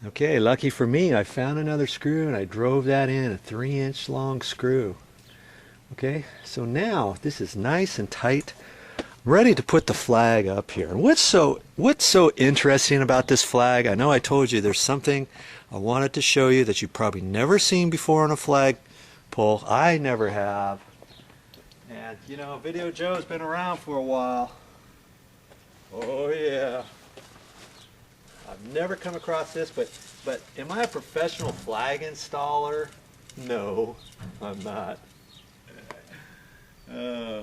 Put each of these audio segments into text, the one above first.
Okay, lucky for me, I found another screw and I drove that in, a 3-inch long screw. Okay, so now this is nice and tight. I'm ready to put the flag up here. And what's so interesting about this flag? I know I told you there's something I wanted to show you that you've probably never seen before on a flag pole. I never have. And you know, Video Joe's been around for a while. Oh yeah. I've never come across this, but am I a professional flag installer? No, I'm not. Uh.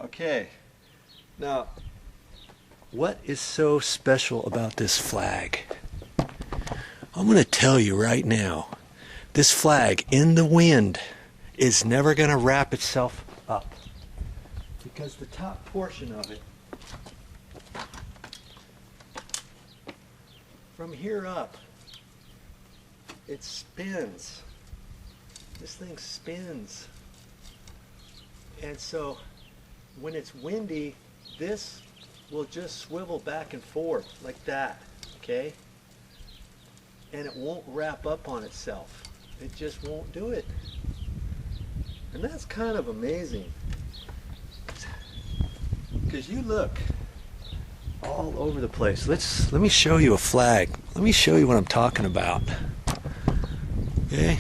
Okay, now what is so special about this flag? I'm going to tell you right now, this flag in the wind is never going to wrap itself up because the top portion of it, from here up, it spins. This thing spins. And so when it's windy, this will just swivel back and forth like that, okay? And it won't wrap up on itself. It just won't do it. And that's kind of amazing. Because you look all over the place. Let me show you a flag. Let me show you what I'm talking about. Okay?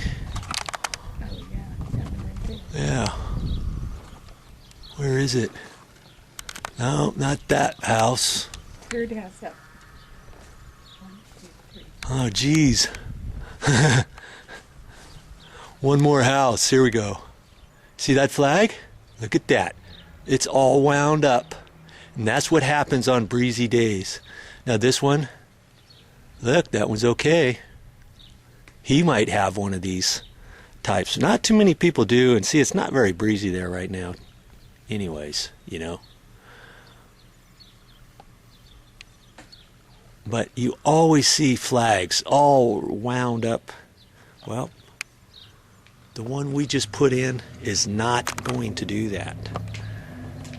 Oh yeah, Yeah. Where is it? No, not that house. third house up. 1, 2, 3. Oh, geez. One more house. Here we go. See that flag? Look at that. It's all wound up. And that's what happens on breezy days. Now this one, look, that one's okay. He might have one of these types. Not too many people do. And see, it's not very breezy there right now. Anyways, you know. But you always see flags all wound up. Well, the one we just put in is not going to do that.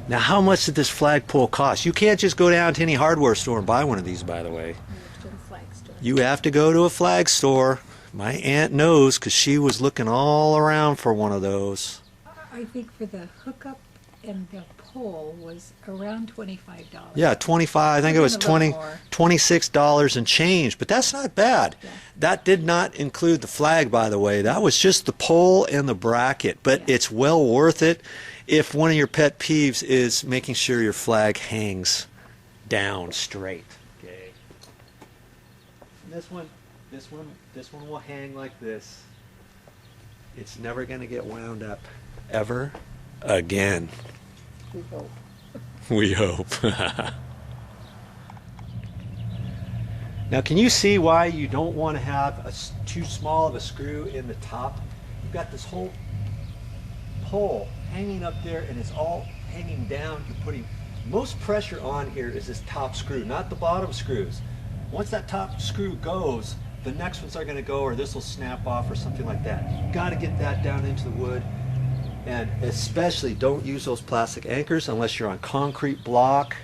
Now, how much did this flagpole cost? You can't just go down to any hardware store and buy one of these, by the way. You have to go to a flag store. My aunt knows because she was looking all around for one of those. I think for the hookup and the pole was around $25. Yeah, 25. I think it was Maybe a little more. $26 and change, but that's not bad. Yeah. That did not include the flag, by the way. That was just the pole and the bracket, but Yeah. it's well worth it if one of your pet peeves is making sure your flag hangs down straight. Okay. And this one will hang like this. It's never going to get wound up ever again. We hope. We hope. Now, can you see why you don't want to have too small of a screw in the top? You've got this whole pole hanging up there, and it's all hanging down. You're putting most pressure on here is this top screw, not the bottom screws. Once that top screw goes, the next ones are going to go, or this will snap off or something like that. You've got to get that down into the wood. And especially don't use those plastic anchors unless you're on concrete block.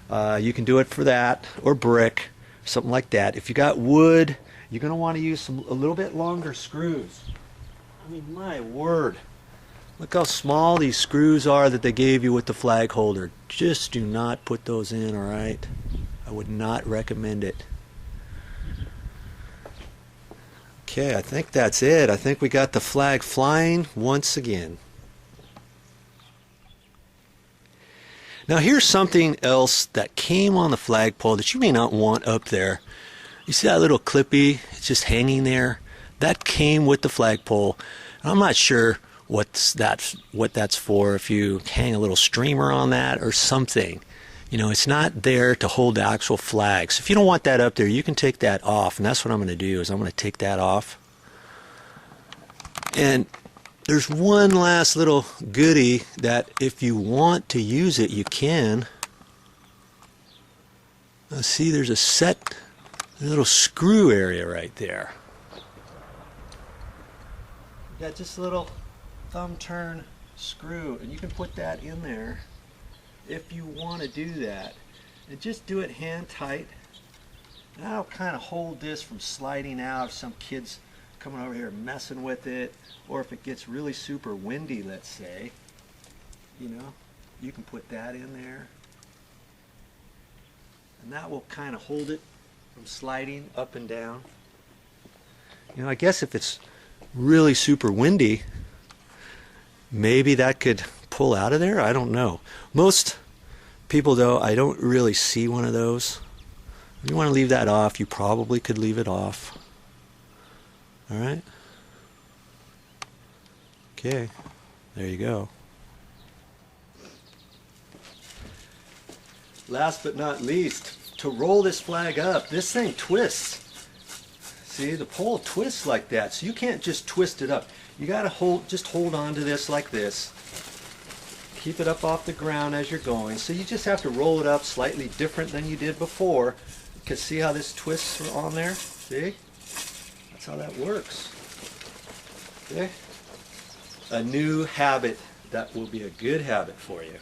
You can do it for that, or brick, something like that. If you got wood, you're going to want to use a little bit longer screws. I mean, my word. Look how small these screws are that they gave you with the flag holder. Just do not put those in, all right? I would not recommend it. Okay, I think that's it. I think we got the flag flying once again. Now here's something else that came on the flagpole that you may not want up there. You see that little clippy? It's just hanging there. That came with the flagpole. I'm not sure what that's for, if you hang a little streamer on that or something. You know, it's not there to hold the actual flag. So if you don't want that up there, you can take that off. And that's what I'm going to do, is I'm going to take that off. And there's one last little goodie that if you want to use it, you can. Now see, there's a little screw area right there. You got just a little thumb turn screw, and you can put that in there if you want to do that. And just do it hand tight. And that'll kind of hold this from sliding out if some kid's coming over here messing with it, or if it gets really super windy, let's say, you know, you can put that in there. And that will kind of hold it from sliding up and down. You know, I guess if it's really super windy, maybe that could pull out of there. I don't know. Most people, though, I don't really see one of those. If you want to leave that off, you probably could leave it off. All right. Okay. There you go. Last but not least, to roll this flag up, this thing twists. See, the pole twists like that, so you can't just twist it up. You gotta just hold on to this like this. Keep it up off the ground as you're going. So you just have to roll it up slightly different than you did before. Because see how this twists on there? See? That's how that works. Okay? A new habit that will be a good habit for you.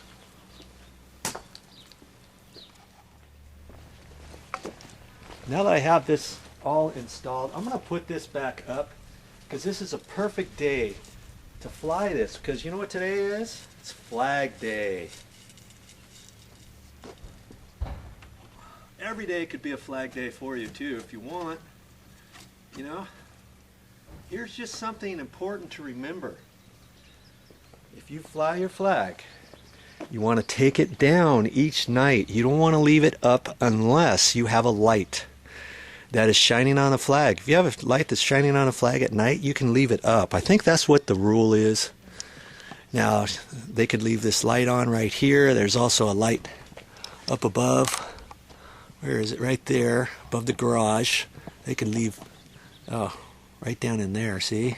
Now that I have this all installed, I'm going to put this back up because this is a perfect day to fly this, because you know what today is? It's Flag Day. Every day could be a Flag Day for you too if you want. You know, here's just something important to remember. If you fly your flag, you want to take it down each night. You don't want to leave it up unless you have a light that is shining on a flag. If you have a light that's shining on a flag at night, you can leave it up. I think that's what the rule is. Now, they could leave this light on right here. There's also a light up above. Where is it? Right there, above the garage. They could leave, oh, right down in there, see?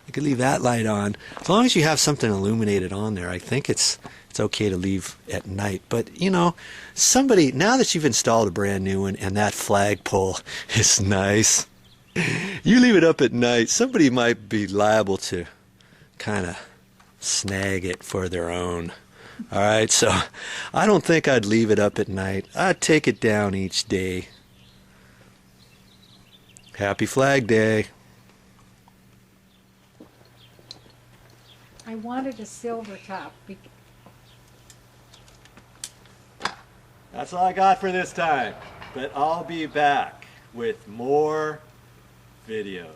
They could leave that light on. As long as you have something illuminated on there, I think it's okay to leave at night. But, you know, somebody, now that you've installed a brand new one and that flagpole is nice, you leave it up at night, somebody might be liable to kind of snag it for their own. All right, so I don't think I'd leave it up at night. I'd take it down each day. Happy Flag Day. I wanted a silver top. That's all I got for this time, but I'll be back with more videos.